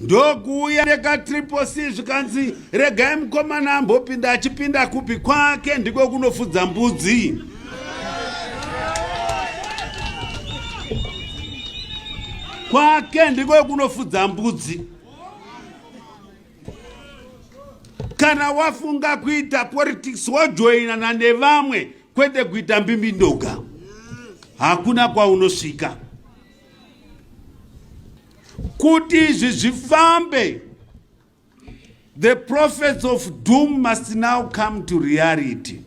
ndokuuya neka triple C zvikanzi regai mukomana ambopinda achipinda kupi kwake ndiko kunofudza mbudzi. Kwake ndiko kunofudza mbudzi. Kana wafunga kuita politics wojoinana nevamwe kwete kuita mbimbindoga, hakuna kwaunosvika. Kuti izvi zvifambe, the prophets of doom must now come to reality.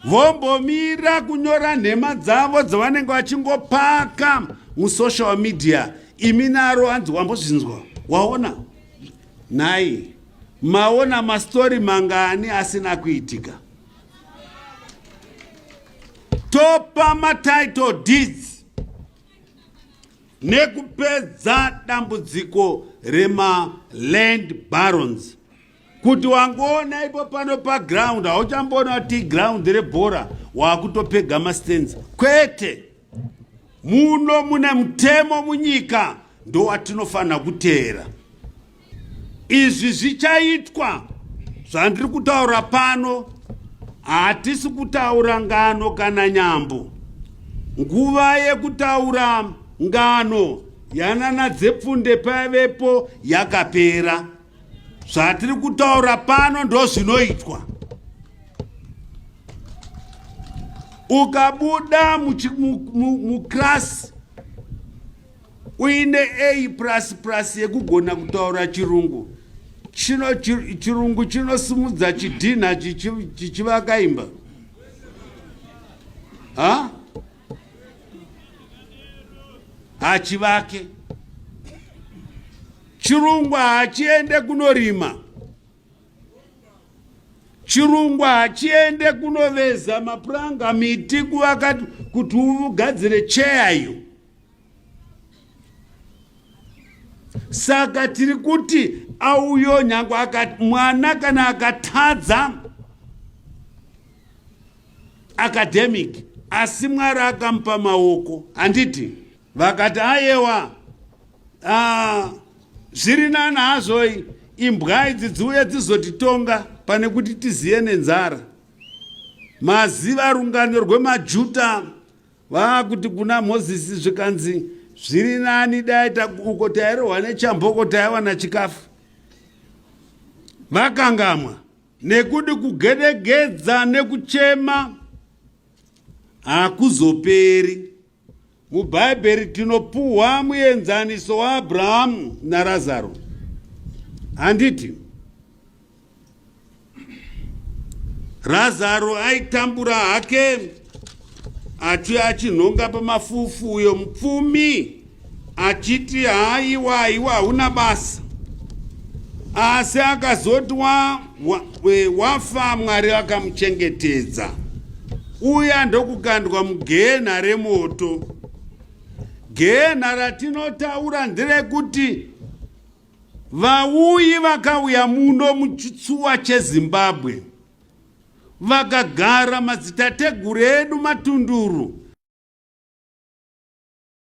Vombomira kunyora nhema dzavo dzavanenge vachingopaka musocial media. Imi naro hanzi wambozvinzwa, waona? Nai, maona mastori mangani asina kuitika. Topa matitle deeds nekupedza dambudziko rema land barons. Kuti wangoona ipo pano pa ground, hauchambona kuti ground rebhora wakutopega mastenzi. Kwete, muno mune mutemo munyika ndo watinofana kuteera. Izvi zvichaitwa zvandiri kutaura pano, hatisi kutaura ngano kana nyambo. Nguva yekutaura ngano yanana dzepfunde pavepo yakapera. Zvatiri kutaura pano ndo zvinoitwa. Ukabuda muklasi uine A++ yekugona kutaura chirungu, chirungu chinosimudza chidhina chichivaka imba. Ha? Hachivake. Chirungu hachiende kunorima. Chirungu hachiende kunoveza mapuranga miti kuvaka kuti ugadzire cheya iyo. Saka tiri kuti auyo nyangu mwana kana akatadza academic asi Mwari akampa maoko, handiti vakati ayewa zviri nani hazvo imbwa idzi dziuye dzizotitonga pane kuti tiziye nenzara. Maziva rungano rwemajuta vakuti kuna Mozisi zvikanzi zviri nani daita uko tairohwa nechamboko taiwana chikafu. Vakangamwa nekuti kugedegedza nekuchema hakuzoperi. MuBhaibheri tinopuhwa muenzaniso waAbhurahamu naRazaro, handiti? Razaro aitambura hake achinhonga pamafufu, uyo mupfumi achiti haiwa hauna basa. Asi akazoti wafa Mwari akamuchengetedza. Uya ndokukandwa mugehena remoto. Gehena ratinotaura nderekuti vauyi vakauya muno muchitsuwa cheZimbabwe vakagara madzitateguru edu matunduru